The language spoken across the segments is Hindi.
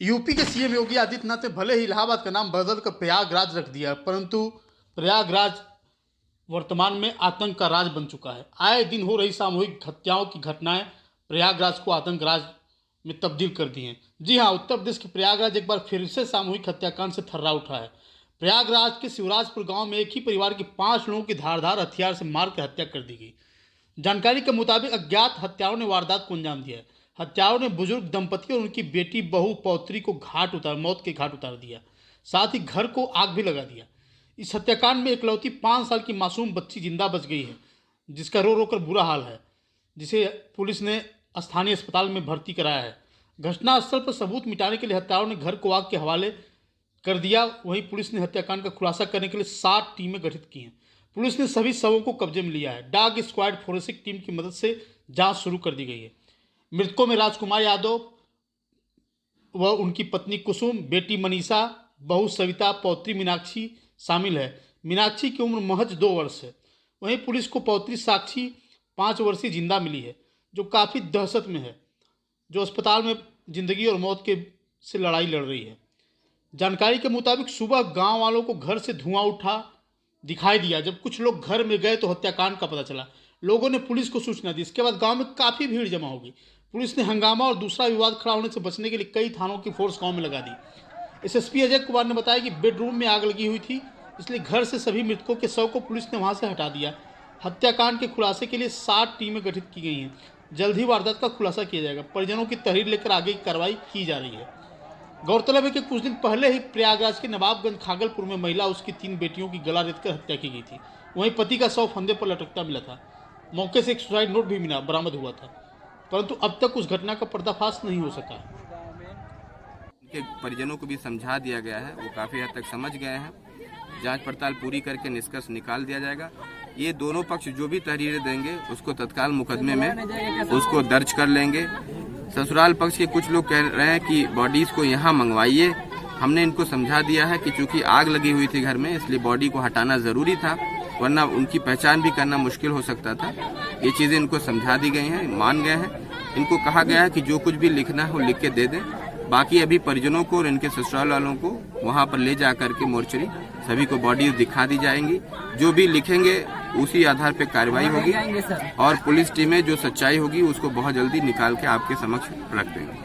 यूपी के सीएम योगी आदित्यनाथ ने भले ही इलाहाबाद का नाम बदलकर प्रयागराज रख दिया, परंतु प्रयागराज वर्तमान में आतंक का राज बन चुका है। आए दिन हो रही सामूहिक हत्याओं की घटनाएं प्रयागराज को आतंक राज में तब्दील कर दी हैं। जी हां, उत्तर प्रदेश के प्रयागराज एक बार फिर से सामूहिक हत्याकांड से थर्रा उठा है। प्रयागराज के शिवराजपुर गांव में एक ही परिवार के 5 लोगों की धारदार हथियार से मारकर हत्या कर दी गई। जानकारी के मुताबिक अज्ञात हत्यारों ने वारदात को अंजाम दिया है। हत्यारों ने बुजुर्ग दंपति और उनकी बेटी बहू पौत्री को मौत के घाट उतार दिया। साथ ही घर को आग भी लगा दिया। इस हत्याकांड में इकलौती 5 साल की मासूम बच्ची जिंदा बच गई है, जिसका रो रो कर बुरा हाल है, जिसे पुलिस ने स्थानीय अस्पताल में भर्ती कराया है। घटनास्थल पर सबूत मिटाने के लिए हत्यारों ने घर को आग के हवाले कर दिया। वहीं पुलिस ने हत्याकांड का खुलासा करने के लिए 7 टीमें गठित की हैं। पुलिस ने सभी शवों को कब्जे में लिया है। डॉग स्क्वाड फोरेंसिक टीम की मदद से जांच शुरू कर दी गई है। मृतकों में राजकुमार यादव व उनकी पत्नी कुसुम, बेटी मनीषा, बहू सविता, पौत्री मीनाक्षी शामिल है। मीनाक्षी की उम्र महज 2 वर्ष है। वहीं पुलिस को पौत्री साक्षी 5 वर्षीय जिंदा मिली है, जो काफ़ी दहशत में है, जो अस्पताल में जिंदगी और मौत के से लड़ाई लड़ रही है। जानकारी के मुताबिक सुबह गांव वालों को घर से धुआं उठा दिखाई दिया। जब कुछ लोग घर में गए तो हत्याकांड का पता चला। लोगों ने पुलिस को सूचना दी। इसके बाद गांव में काफ़ी भीड़ जमा हो गई। पुलिस ने हंगामा और दूसरा विवाद खड़ा होने से बचने के लिए कई थानों की फोर्स गांव में लगा दी। एसएसपी अजय कुमार ने बताया कि बेडरूम में आग लगी हुई थी, इसलिए घर से सभी मृतकों के शव को पुलिस ने वहां से हटा दिया। हत्याकांड के खुलासे के लिए 7 टीमें गठित की गई हैं। जल्द ही वारदात का खुलासा किया जाएगा। परिजनों की तहरीर लेकर आगे की कार्रवाई की जा रही है। गौरतलब है कि कुछ दिन पहले ही प्रयागराज के नवाबगंज खागलपुर में महिला उसकी 3 बेटियों की गला रेतकर हत्या की गई थी। वहीं पति का शव फंदे पर लटकता मिला था। मौके से एक सुसाइड नोट भी बरामद हुआ था, परंतु अब तक उस घटना का पर्दाफाश नहीं हो सका। उनके परिजनों को भी समझा दिया गया है, वो काफ़ी हद तक समझ गए हैं। जांच पड़ताल पूरी करके निष्कर्ष निकाल दिया जाएगा। ये दोनों पक्ष जो भी तहरीरें देंगे उसको तत्काल मुकदमे में उसको दर्ज कर लेंगे। ससुराल पक्ष के कुछ लोग कह रहे हैं कि बॉडीज को यहाँ मंगवाइए। हमने इनको समझा दिया है कि चूंकि आग लगी हुई थी घर में, इसलिए बॉडी को हटाना जरूरी था, वरना उनकी पहचान भी करना मुश्किल हो सकता था। ये चीजें इनको समझा दी गई हैं, मान गए हैं। इनको कहा गया है कि जो कुछ भी लिखना है वो लिख के दे दें। बाकी अभी परिजनों को और इनके ससुराल वालों को वहाँ पर ले जा करके मोर्चरी सभी को बॉडी दिखा दी जाएंगी। जो भी लिखेंगे उसी आधार पे कार्रवाई होगी और पुलिस टीमें जो सच्चाई होगी उसको बहुत जल्दी निकाल के आपके समक्ष रख देंगे।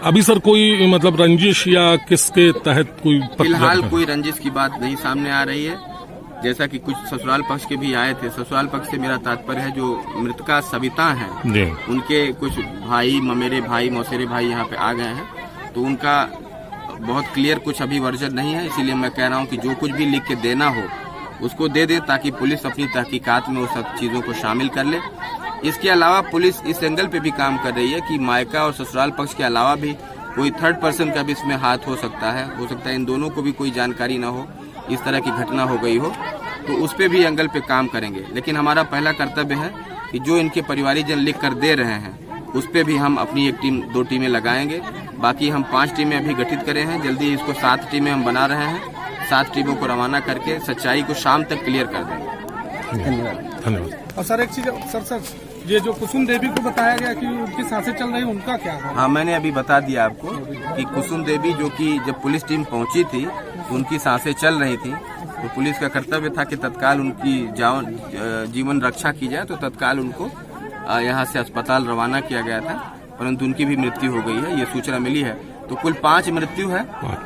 अभी सर कोई मतलब रंजिश या किसके तहत कोई फिलहाल कोई रंजिश की बात नहीं सामने आ रही है। जैसा कि कुछ ससुराल पक्ष के भी आए थे। ससुराल पक्ष से मेरा तात्पर्य है जो मृतका सविता है, उनके कुछ भाई, ममेरे भाई, मौसेरे भाई यहाँ पे आ गए हैं, तो उनका बहुत क्लियर कुछ अभी वर्जन नहीं है। इसीलिए मैं कह रहा हूँ कि जो कुछ भी लिख के देना हो उसको दे दे, ताकि पुलिस अपनी तहकीकात में उस सब चीज़ों को शामिल कर ले। इसके अलावा पुलिस इस एंगल पे भी काम कर रही है कि मायका और ससुराल पक्ष के अलावा भी कोई थर्ड पर्सन का भी इसमें हाथ हो सकता है इन दोनों को भी कोई जानकारी ना हो, इस तरह की घटना हो गई हो, तो उस पे भी एंगल पे काम करेंगे। लेकिन हमारा पहला कर्तव्य है कि जो इनके परिवारीजन लिख कर दे रहे हैं उस पे भी हम अपनी 1-2 टीमें लगाएंगे। बाकी हम 5 टीमें अभी गठित करे हैं, जल्दी इसको 7 टीमें हम बना रहे हैं। 7 टीमों को रवाना करके सच्चाई को शाम तक क्लियर कर देंगे। धन्यवाद। और सर एक चीज, सर ये जो कुसुम देवी को बताया गया कि उनकी सांसें चल रही, उनका क्या है? हाँ, मैंने अभी बता दिया आपको कि कुसुम देवी जो कि जब पुलिस टीम पहुंची थी तो उनकी सांसें चल रही थी, तो पुलिस का कर्तव्य था कि तत्काल उनकी जीवन रक्षा की जाए, तो तत्काल उनको यहाँ से अस्पताल रवाना किया गया था, परंतु उनकी भी मृत्यु हो गई है, ये सूचना मिली है। तो कुल 5 मृत्यु है।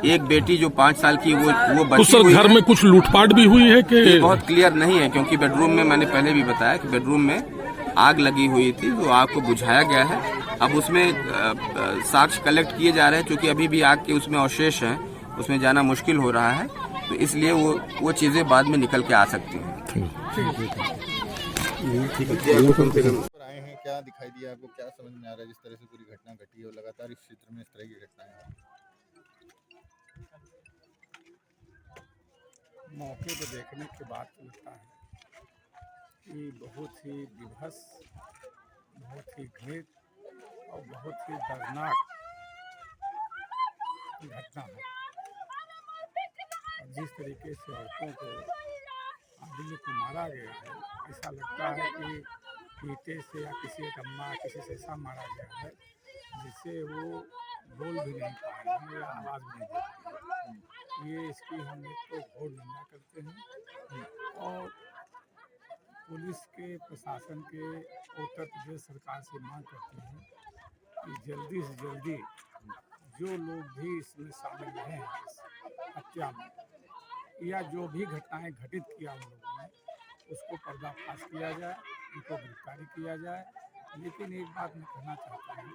एक बेटी जो 5 साल की वो बची हुई है। घर में कुछ लूटपाट भी हुई है कि बहुत क्लियर नहीं है, क्योंकि बेडरूम में मैंने पहले भी बताया कि बेडरूम में आग लगी हुई थी, तो आग को बुझाया गया है। अब उसमें साक्ष्य कलेक्ट किए जा रहे हैं, क्योंकि अभी भी आग के उसमें अवशेष हैं, उसमें जाना मुश्किल हो रहा है, तो इसलिए वो चीजें बाद में निकल के आ सकती हैं। आए हैं, क्या दिखाई दिया आपको, क्या समझ में आ रहा है जिस तरह से पूरी घटना घटी है और लगातार इस क्षेत्र में इस तरह की घटनाएं? मौके पर देखने के बाद लगता है कि बहुत ही विभत्स, बहुत ही घृणित और बहुत ही दर्दनाक घटना है। जिस तरीके से औरतों को आदमी को मारा गया है, ऐसा लगता है कि ईंटे से या किसी डम्मा किसी से ऐसा मारा गया है जिससे वो बोल भी नहीं पा रहे हैं या आवाज़ भी नहीं दे पा रहे हैं। ये इसकी हम एक तो घोर निंदा करते हैं और पुलिस के प्रशासन के उत्तर प्रदेश सरकार से मांग करते हैं कि जल्दी से जल्दी जो लोग भी इसमें शामिल रहे हैं इस हत्या में या जो भी घटनाएं घटित किया उन लोगों ने उसको पर्दाफाश किया जाए, उनको गिरफ्तारी किया जाए। लेकिन एक बात मैं कहना चाहता हूँ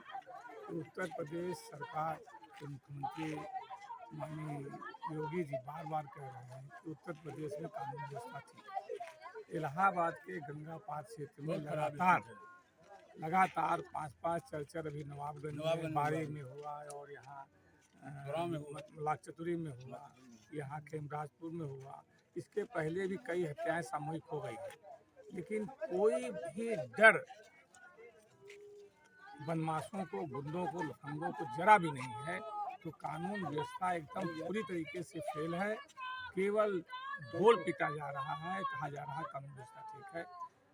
कि उत्तर प्रदेश सरकार के मुख्यमंत्री माननीय योगी जी बार बार कह रहे हैं कि उत्तर प्रदेश में कानून व्यवस्था ठीक है। इलाहाबाद के गंगा पार क्षेत्र में लगातार 5-5 चर्चर अभी नवाबगंज में बारी में हुआ और यहाँ लाचतुरी में हुआ, यहाँ खेमराजपुर में हुआ। इसके पहले भी कई हत्याएं सामूहिक हो गई हैं, लेकिन कोई भी डर बदमाशों को, गुंडों को, लफंगों को जरा भी नहीं है। तो कानून व्यवस्था एकदम पूरी तरीके से फेल है। केवल ढोल पीटा जा रहा है, कहा जा रहा है कानून व्यवस्था ठीक है।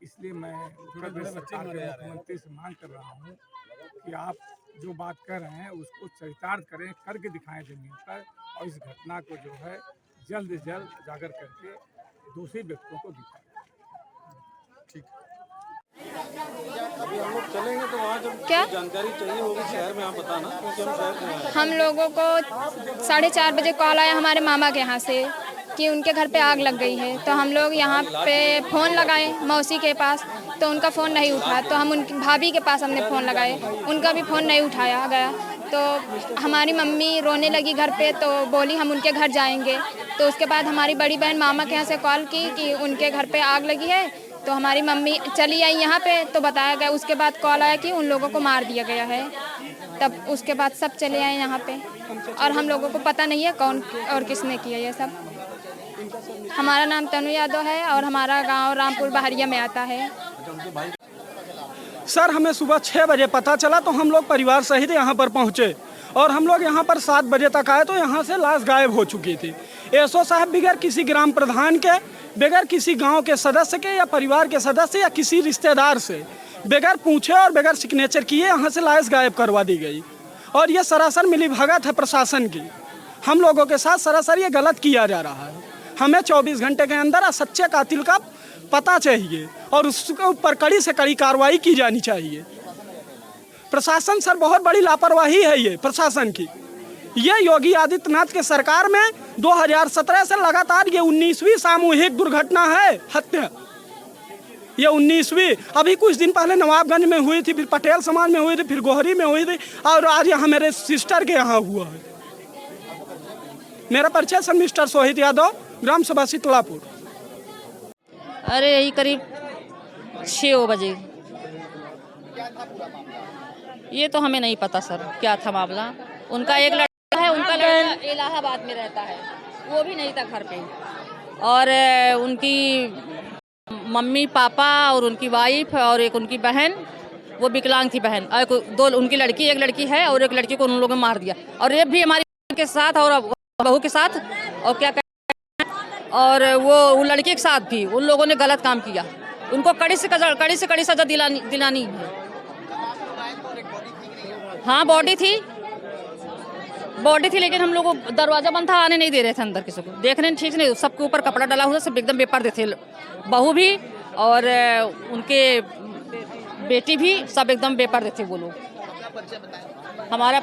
इसलिए मैं उत्तर प्रदेश सरकार के मुख्यमंत्री से मांग कर रहा हूँ कि आप जो बात कर रहे हैं उसको चरितार्थ करें, करके दिखाएं जमीन पर, और इस घटना को जो है जल्द से जल्द उजागर करके दोषी व्यक्तियों को दिखाएं। अभी हम लोग चलेंगे तो वहाँ जब क्या जानकारी चाहिए होगी शहर में आप बताना, क्योंकि हम शहर में हैं। हम लोगों को 4:30 बजे कॉल आया हमारे मामा के यहाँ से कि उनके घर पे आग लग गई है। तो हम लोग यहाँ पे फ़ोन लगाए मौसी के पास, तो उनका फ़ोन नहीं उठा। तो हम उनकी भाभी के पास हमने फ़ोन लगाए, उनका भी फ़ोन नहीं उठाया गया। तो हमारी मम्मी रोने लगी घर पे, तो बोली हम उनके घर जाएंगे। तो उसके बाद हमारी बड़ी बहन मामा के यहाँ से कॉल की कि उनके घर पे आग लगी है। तो हमारी मम्मी चली आई यहाँ पे, तो बताया गया। उसके बाद कॉल आया कि उन लोगों को मार दिया गया है। तब उसके बाद सब चले आए यहाँ पे, और हम लोगों को पता नहीं है कौन और किसने किया ये सब। हमारा नाम तनु यादव है और हमारा गांव रामपुर बहरिया में आता है। सर, हमें सुबह 6 बजे पता चला, तो हम लोग परिवार सहित यहाँ पर पहुँचे और हम लोग यहाँ पर 7 बजे तक आए तो यहाँ से लाश गायब हो चुकी थी। एसओ साहब बगैर किसी ग्राम प्रधान के, बगैर किसी गांव के सदस्य के या परिवार के सदस्य या किसी रिश्तेदार से, बगैर पूछे और बगैर सिग्नेचर किए यहाँ से लाश गायब करवा दी गई। और ये सरासर मिलीभगत है प्रशासन की। हम लोगों के साथ सरासर ये गलत किया जा रहा है। हमें 24 घंटे के अंदर सच्चे कातिल का पता चाहिए और उसके ऊपर कड़ी से कड़ी कार्रवाई की जानी चाहिए। प्रशासन सर बहुत बड़ी लापरवाही है ये प्रशासन की। ये योगी आदित्यनाथ के सरकार में 2017 से लगातार ये 19वीं सामूहिक दुर्घटना है हत्या। ये 19वीं, अभी कुछ दिन पहले नवाबगंज में हुई थी, फिर पटेल समाज में हुई थी, फिर गोहरी में हुई थी, और आज यहाँ मेरे सिस्टर के यहाँ हुआ है। मेरा परिचय सर मिस्टर सोहित यादव, ग्राम सभा शीतलापुर। अरे यही करीब 6 बजे। ये तो हमें नहीं पता सर क्या था मामला। उनका एक लड़का है, उनका लड़का इलाहाबाद में रहता है, वो भी नहीं था घर पे। और उनकी मम्मी पापा और उनकी वाइफ और एक उनकी बहन, वो विकलांग थी बहन, और 2 उनकी लड़की, एक लड़की है और एक लड़की को उन लोगों ने मार दिया। और ये भी हमारी के साथ और बहू के साथ, और क्या कहते हैं, और वो लड़की के साथ भी उन लोगों ने गलत काम किया। उनको कड़ी से कड़ी सजा दिलानी है। हाँ, बॉडी थी, लेकिन हम लोग दरवाजा बंद था, आने नहीं दे रहे थे अंदर किसी को। देखने ठीक नहीं, सबके ऊपर कपड़ा डाला हुआ, सब एकदम बेपर्दे थे। बहू भी और उनके बेटी भी सब एकदम बेपर्दे थे वो लोग। हमारा